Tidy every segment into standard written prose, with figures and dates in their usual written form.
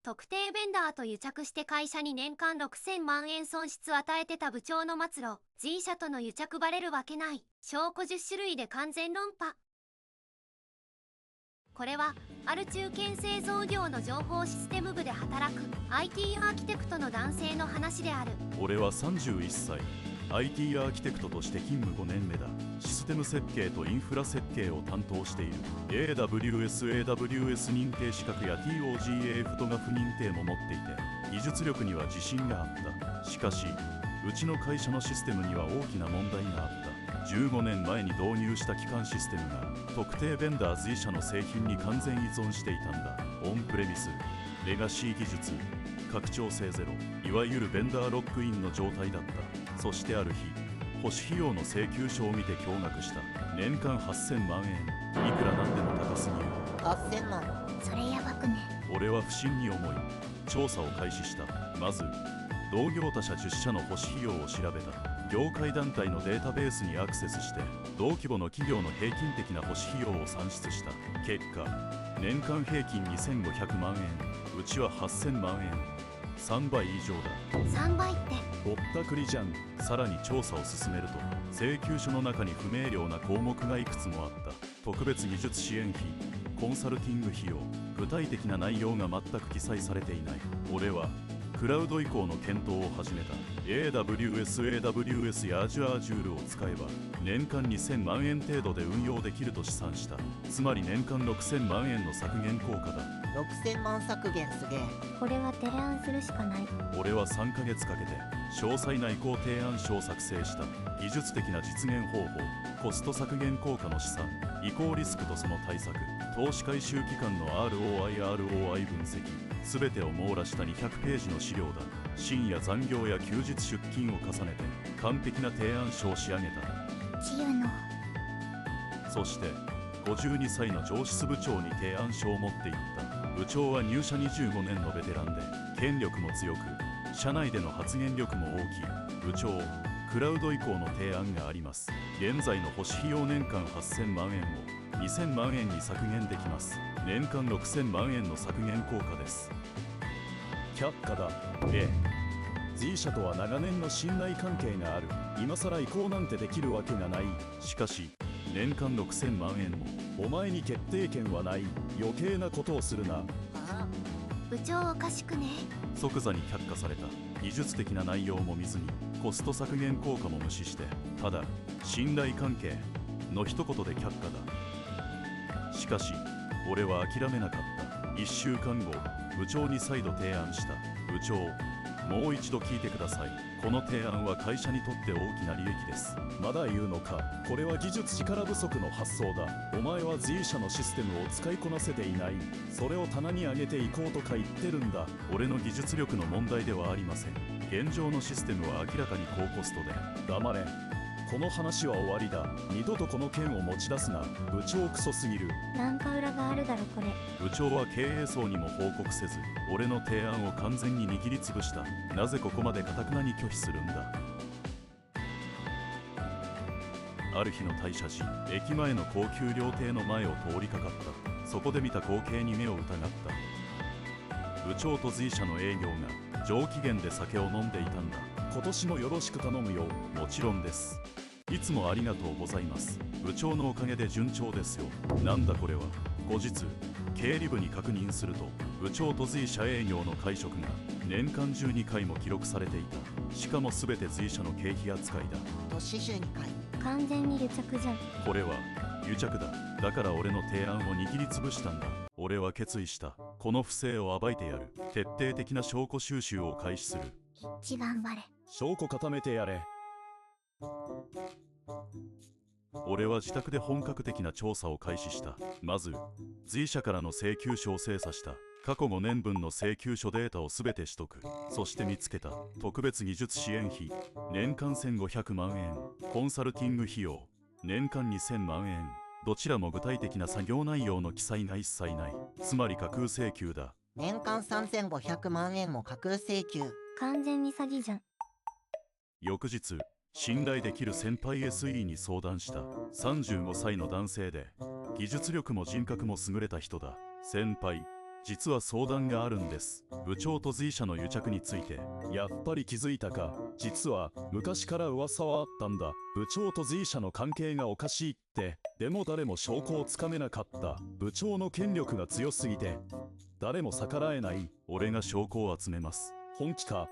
特定ベンダーと癒着して会社に年間6000万円損失与えてた部長の末路。G 社との癒着バレるわけない。証拠10種類で完全論破。これはある中堅製造業の情報システム部で働く IT アーキテクトの男性の話である。俺は31歳 IT アーキテクトとして勤務5年目だ。システム設計とインフラ設計を担当している。 AWS 認定資格や TOGAF フトガフ認定も持っていて技術力には自信があった。しかしうちの会社のシステムには大きな問題があった。15年前に導入した基幹システムが特定ベンダー随社の製品に完全依存していたんだ。オンプレミス、レガシー技術、拡張性ゼロ、いわゆるベンダーロックインの状態だった。そしてある日、保守費用の請求書を見て驚愕した。年間8000万円。いくらなんでも高すぎる。8000万。それやばくね。俺は不審に思い調査を開始した。まず同業他社10社の保守費用を調べた。業界団体のデータベースにアクセスして同規模の企業の平均的な保守費用を算出した。結果年間平均2500万円、うちは8000万円。3倍以上だ。3倍ってぼったくりじゃん。さらに調査を進めると請求書の中に不明瞭な項目がいくつもあった。特別技術支援費、コンサルティング費用、具体的な内容が全く記載されていない。俺はクラウド移行の検討を始めた。 AWS や Azure を使えば年間2000万円程度で運用できると試算した。つまり年間6000万円の削減効果だ。6000万削減すげえ。これは提案するしかない。俺は3ヶ月かけて詳細な移行提案書を作成した。技術的な実現方法、コスト削減効果の試算、移行リスクとその対策、投資回収期間の ROI 分析、全てを網羅した200ページの資料だ。深夜残業や休日出勤を重ねて完璧な提案書を仕上げた。自由のそして52歳の上司部長に提案書を持っていった。部長は入社25年のベテランで権力も強く社内での発言力も大きい。部長、クラウド移行の提案があります。現在の保守費用年間8000万円を2000万円に削減できます。年間6000万円の削減効果です。却下だ。ええ、 Z 社とは長年の信頼関係がある。今さら移行なんてできるわけがない。しかし年間6000万円も。お前に決定権はない。余計なことをするな。部長おかしくね。即座に却下された。技術的な内容も見ずにコスト削減効果も無視して、ただ信頼関係の一言で却下だ。しかし俺は諦めなかった。1週間後、部長に再度提案した。部長、もう一度聞いてください。この提案は会社にとって大きな利益です。まだ言うのか。これは技術力不足の発想だ。お前は Z 社のシステムを使いこなせていない。それを棚に上げていこうとか言ってるんだ。俺の技術力の問題ではありません。現状のシステムは明らかに高コストで。黙れ。この話は終わりだ。二度とこの件を持ち出すな。部長クソすぎる。なんか裏があるだろこれ。部長は経営層にも報告せず俺の提案を完全に握りつぶした。なぜここまで頑なに拒否するんだ。ある日の退社時、駅前の高級料亭の前を通りかかった。そこで見た光景に目を疑った。部長と随社の営業が上機嫌で酒を飲んでいたんだ。今年もよろしく頼むよ。もちろんです。いつもありがとうございます。部長のおかげで順調ですよ。なんだこれは。後日経理部に確認すると部長と随社営業の会食が年間12回も記録されていた。しかも全て随社の経費扱いだ。年12回。完全に癒着じゃん。これは癒着だ。だから俺の提案を握りつぶしたんだ。俺は決意した。この不正を暴いてやる。徹底的な証拠収集を開始する。一番バレ。証拠固めてやれ。俺は自宅で本格的な調査を開始した。まず随社からの請求書を精査した。過去5年分の請求書データを全て取得。そして見つけた。特別技術支援費年間1500万円、コンサルティング費用年間2000万円。どちらも具体的な作業内容の記載が一切ない。つまり架空請求だ。年間3500万円も架空請求。完全に詐欺じゃん。翌日、信頼できる先輩 SE に相談した。35歳の男性で技術力も人格も優れた人だ。先輩、実は相談があるんです。部長と随社の癒着について。やっぱり気づいたか。実は昔から噂はあったんだ。部長と随社の関係がおかしいって。でも誰も証拠をつかめなかった。部長の権力が強すぎて誰も逆らえない。俺が証拠を集めます。本気か？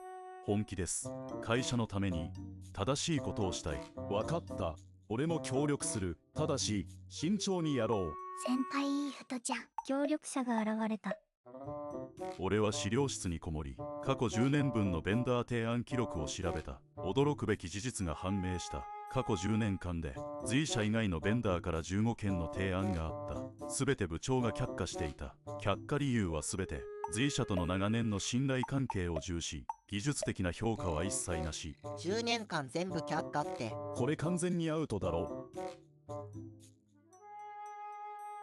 本気です。会社のために正しいことをしたい。わかった。俺も協力する。ただし慎重にやろう。先輩いい人じゃん。協力者が現れた。俺は資料室にこもり、過去10年分のベンダー提案記録を調べた。驚くべき事実が判明した。過去10年間で随社以外のベンダーから15件の提案があった。すべて部長が却下していた。却下理由はすべて随社との長年の信頼関係を重視、技術的な評価は一切なし。10年間全部却下って。これ完全にアウトだろ。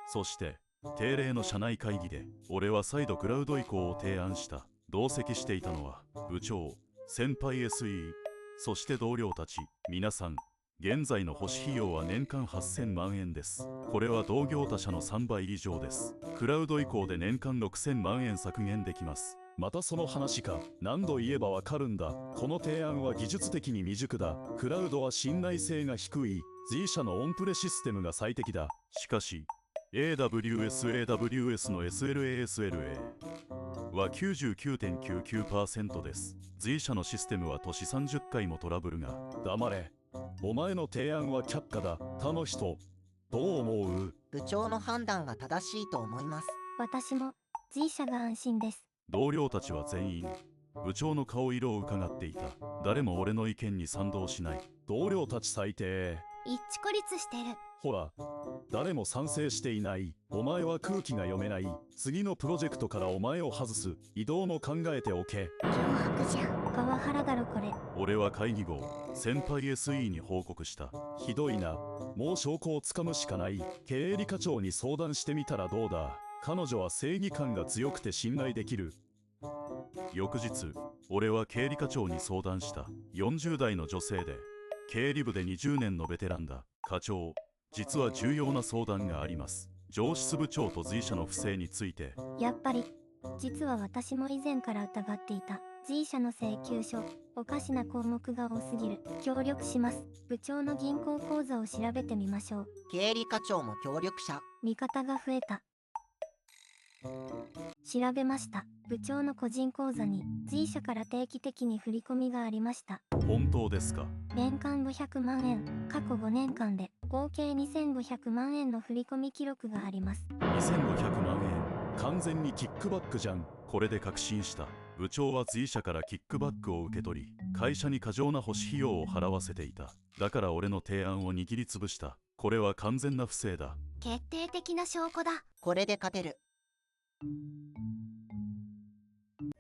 そして定例の社内会議で俺は再度クラウド移行を提案した。同席していたのは部長、先輩 SE、そして同僚たち。皆さん、現在の保守費用は年間8000万円です。これは同業他社の3倍以上です。クラウド移行で年間6000万円削減できます。またその話か。何度言えばわかるんだ。この提案は技術的に未熟だ。クラウドは信頼性が低い。随社のオンプレシステムが最適だ。しかしAWS の SLA は 99.99% です。随社のシステムは年30回もトラブルが。黙れ。お前の提案は却下だ。他の人どう思う？部長の判断が正しいと思います。私も随社が安心です。同僚たちは全員部長の顔色を伺っていた。誰も俺の意見に賛同しない。同僚たち最低。一致孤立してる。ほら、誰も賛成していない。お前は空気が読めない。次のプロジェクトからお前を外す。移動も考えておけ。脅迫じゃん。パワハラだろこれ。俺は会議後、先輩 SE に報告した。ひどいな。もう証拠をつかむしかない。経理課長に相談してみたらどうだ。彼女は正義感が強くて信頼できる。翌日、俺は経理課長に相談した。40代の女性で経理部で20年のベテランだ。課長、実は重要な相談があります。上質部長と随社の不正について。やっぱり実は私も以前から疑っていた。随社の請求書、おかしな項目が多すぎる。協力します。部長の銀行口座を調べてみましょう。経理課長も協力者。味方が増えた。調べました。部長の個人口座に随社から定期的に振り込みがありました。本当ですか？年間500万円、過去5年間で合計2500万円の振り込み記録があります。2500万円。完全にキックバックじゃん。これで確信した。部長は随社からキックバックを受け取り、会社に過剰な保守費用を払わせていた。だから俺の提案を握りつぶした。これは完全な不正だ。決定的な証拠だ。これで勝てる。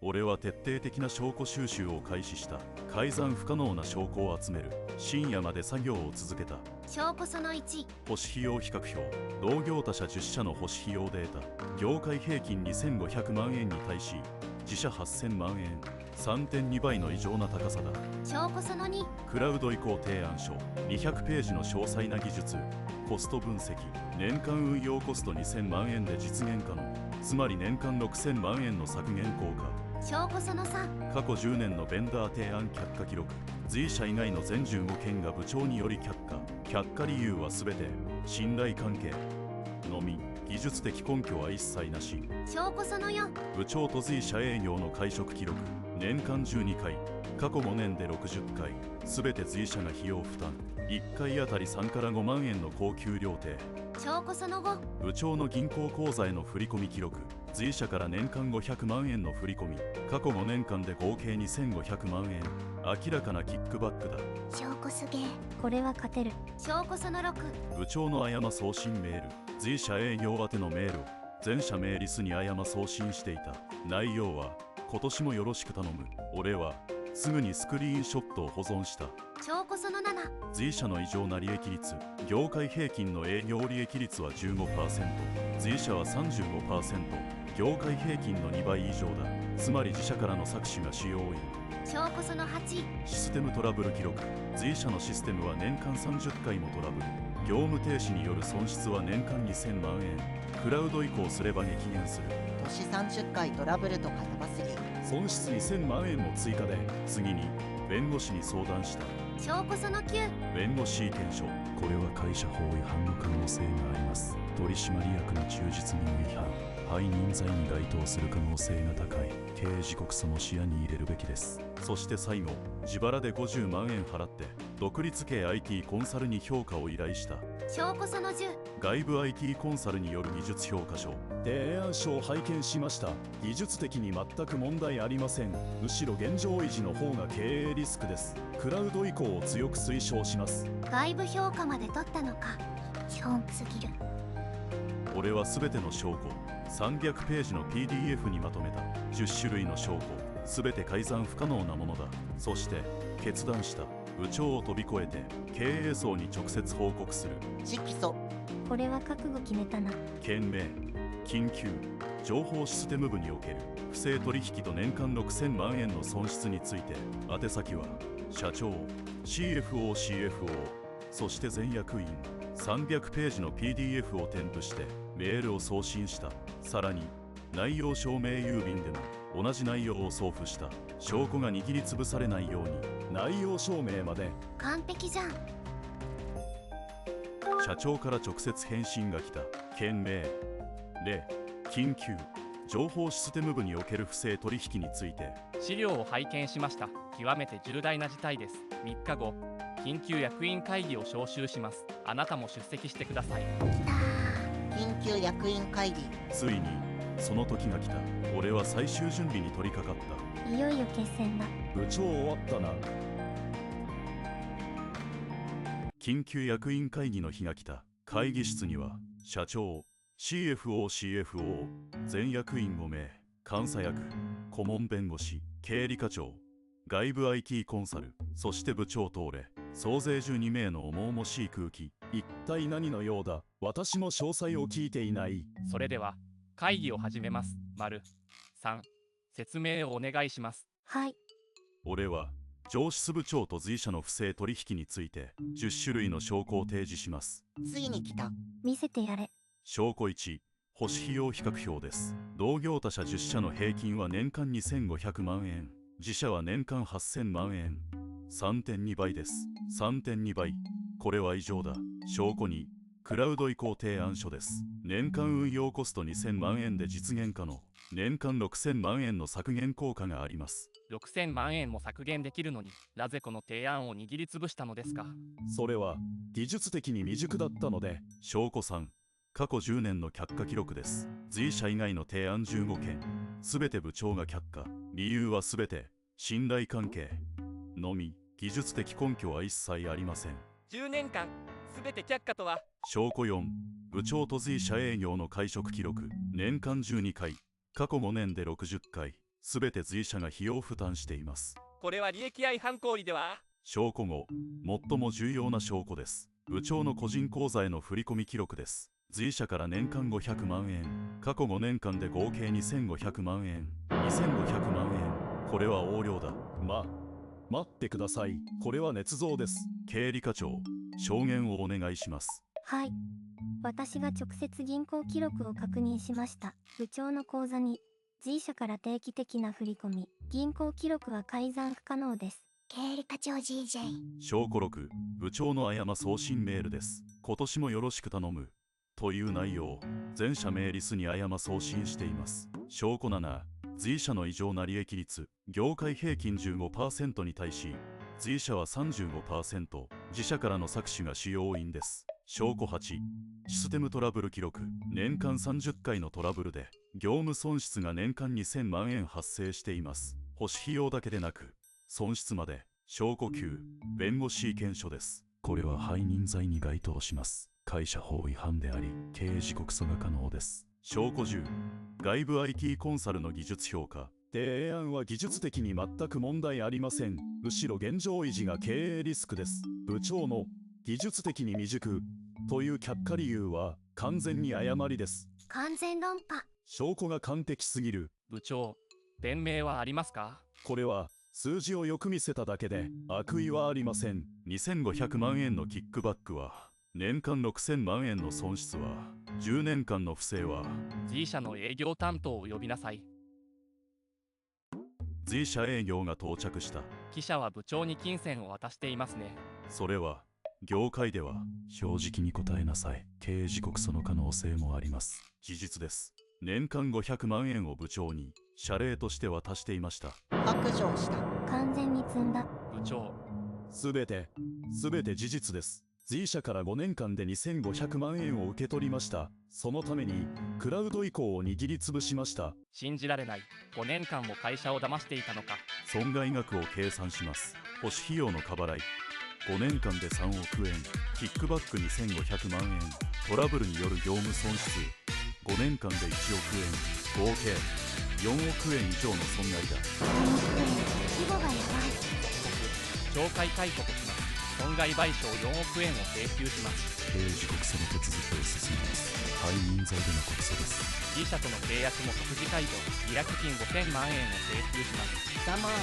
俺は徹底的な証拠収集を開始した。改ざん不可能な証拠を集める。深夜まで作業を続けた。証拠その1。保守費用比較表。同業他社10社の保守費用データ。業界平均2500万円に対し自社8000万円。3.2 倍の異常な高さだ。証拠その2。クラウド移行提案書。200ページの詳細な技術、コスト分析。年間運用コスト2000万円で実現可能。つまり年間6000万円の削減効果。証拠その3。過去10年のベンダー提案却下記録。随社以外の全15件が部長により却下。却下理由はすべて信頼関係のみ。技術的根拠は一切なし。証拠その4。部長と随社営業の会食記録。年間12回、過去5年で60回。すべて随社が費用負担。1回あたり3から5万円の高給料定。証拠その5。部長の銀行口座への振込記録。随社から年間500万円の振込。過去5年間で合計2500万円。明らかなキックバックだ。証拠すげえ。これは勝てる。証拠その6。部長の誤送信メール。随社営業宛てのメールを全社メーリスに誤送信していた。内容は今年もよろしく頼む。俺はすぐにスクリーンショットを保存した。証拠その7。随社の異常な利益率。業界平均の営業利益率は 15%、 随社は 35%、 業界平均の2倍以上だ。つまり自社からの搾取が主要因。証拠その8。システムトラブル記録。随社のシステムは年間30回もトラブル。業務停止による損失は年間2000万円。クラウド移行すれば激減する。年30回トラブルとかやばすぎ。損失2000万円も追加で。次に弁護士に相談した。証拠その9。弁護士意見書。これは会社法違反の可能性があります。取締役の忠実義務違反、背任罪に該当する可能性が高い。刑事告訴も視野に入れるべきです。そして最後、自腹で50万円払って独立系 IT コンサルに評価を依頼した。証拠その10。外部 IT コンサルによる技術評価書。提案書を拝見しました。技術的に全く問題ありません。むしろ現状維持の方が経営リスクです。クラウド移行を強く推奨します。外部評価まで取ったのか。基本すぎる。俺は全ての証拠300ページの PDF にまとめた。10種類の証拠全て改ざん不可能なものだ。そして決断した。部長を飛び越えて経営層に直接報告する。直訴。これは覚悟決めたな。件名緊急情報システム部における不正取引と年間6000万円の損失について、宛先は社長 CFO そして全役員。300ページの PDF を添付してメールを送信した。さらに内容証明郵便でも同じ内容を送付した。証拠が握りつぶされないように。内容証明まで。完璧じゃん。社長から直接返信が来た。件名例緊急情報システム部における不正取引について。資料を拝見しました。極めて重大な事態です。3日後、緊急役員会議を招集します。あなたも出席してください。緊急役員会議。ついにその時が来た。俺は最終準備に取り掛かった。いよいよ決戦だ。部長終わったな。緊急役員会議の日が来た。会議室には社長 CFO 全役員5名、監査役、顧問弁護士、経理課長、外部 IT コンサル、そして部長と俺、総勢12名の重々しい空気。一体何のようだ。私も詳細を聞いていない。それでは会議を始めます。3説明をお願いします。はい。俺は上司部長と随社の不正取引について10種類の証拠を提示します。ついに来た。見せてやれ。証拠1、保守費用比較表です。同業他社10社の平均は年間2500万円、自社は年間8000万円。3.2 倍です。3.2 倍。これは異常だ。証拠2、クラウド移行提案書です。年間運用コスト2000万円で実現可能。年間6000万円の削減効果があります。6000万円も削減できるのに、なぜこの提案を握りつぶしたのですか。それは技術的に未熟だったので。証拠3、過去10年の却下記録です。随社以外の提案15件、すべて部長が却下。理由はすべて信頼関係のみ。技術的根拠は一切ありません。10年間すべて却下とは。証拠4、部長と随社営業の会食記録。年間12回、過去5年で60回、すべて随社が費用負担しています。これは利益違反行為では。証拠5、最も重要な証拠です。部長の個人口座への振込記録です。随社から年間500万円、過去5年間で合計2500万円、2500万円。これは横領だ。待ってください。これは捏造です。経理課長、証言をお願いします。はい。私が直接銀行記録を確認しました。部長の口座に随社から定期的な振り込み、銀行記録は改ざん不可能です。経理課長 GJ。証拠6、部長の誤送信メールです。今年もよろしく頼むという内容、全社名リスに誤送信しています。証拠7、随社の異常な利益率、業界平均 15% に対し随社は 35%、自社からの搾取が主要因です。証拠8、システムトラブル記録。年間30回のトラブルで業務損失が年間2000万円発生しています。保守費用だけでなく損失まで。証拠9、弁護士意見書です。これは背任罪に該当します。会社法違反であり刑事告訴が可能です。証拠10、外部 IT コンサルの技術評価。提案は技術的に全く問題ありません。むしろ現状維持が経営リスクです。部長の技術的に未熟という却下理由は完全に誤りです。完全論破。証拠が完璧すぎる。部長、弁明はありますか。これは数字をよく見せただけで悪意はありません。2500万円のキックバックは、年間6000万円の損失は、10年間の不正は。随社の営業担当を呼びなさい。随社営業が到着した。記者は部長に金銭を渡していますね。それは業界では正直に答えなさい。経営時刻その可能性もあります。事実です。年間500万円を部長に謝礼として渡していました。白状した。完全に積んだ。部長、すべて事実です。随社から5年間で2500万円を受け取りました。そのためにクラウド移行を握りつぶしました。信じられない。5年間も会社を騙していたのか。損害額を計算します。保守費用の過払い5年間で3億円、キックバック2500万円、トラブルによる業務損失5年間で1億円、合計4億円以上の損害だ。規模がやばい。懲戒解雇とします。損害賠償4億円を請求します。経営時刻その手続きを進めます。背任罪での告訴です。 G 社との契約も即時解除。違約金5000万円を請求します。ざまあ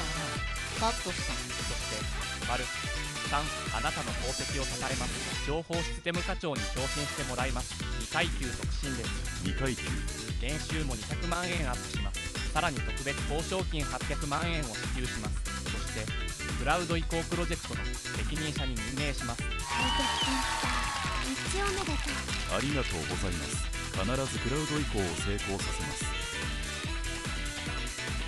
スカッとした。そして丸3、あなたの功績を絶たれます。情報システム課長に昇進してもらいます。2階級促進です。2階級年収も200万円アップします。さらに特別報奨金800万円を支給します。そしてクラウド移行プロジェクトの責任者に任命します。一応めでとう。ありがとうございます。必ずクラウド移行を成功させます。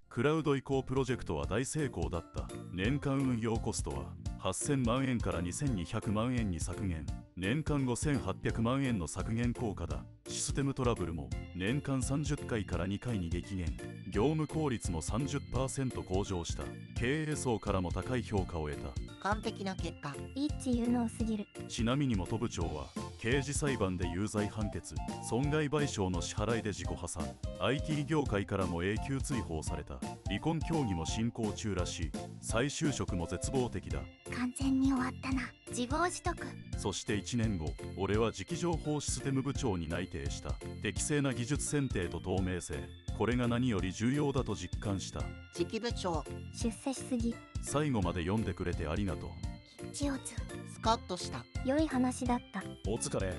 クラウド移行プロジェクトは大成功だった。年間運用コストは8000万円から2200万円に削減。年間5800万円の削減効果だ。システムトラブルも年間30回から2回に激減。業務効率も 30% 向上した。経営層からも高い評価を得た。完璧な結果。一致有能すぎる。ちなみに元部長は刑事裁判で有罪判決、損害賠償の支払いで自己破産、 IT 業界からも永久追放された。離婚協議も進行中らしい。再就職も絶望的だ。完全に終わったな。自業自得。そして1年後、俺は次期情報システム部長に内定した。適正な技術選定と透明性、これが何より重要だと実感した。次期部長出世しすぎ。最後まで読んでくれてありがとう。ジオズ。スカッとした。良い話だった。お疲れ。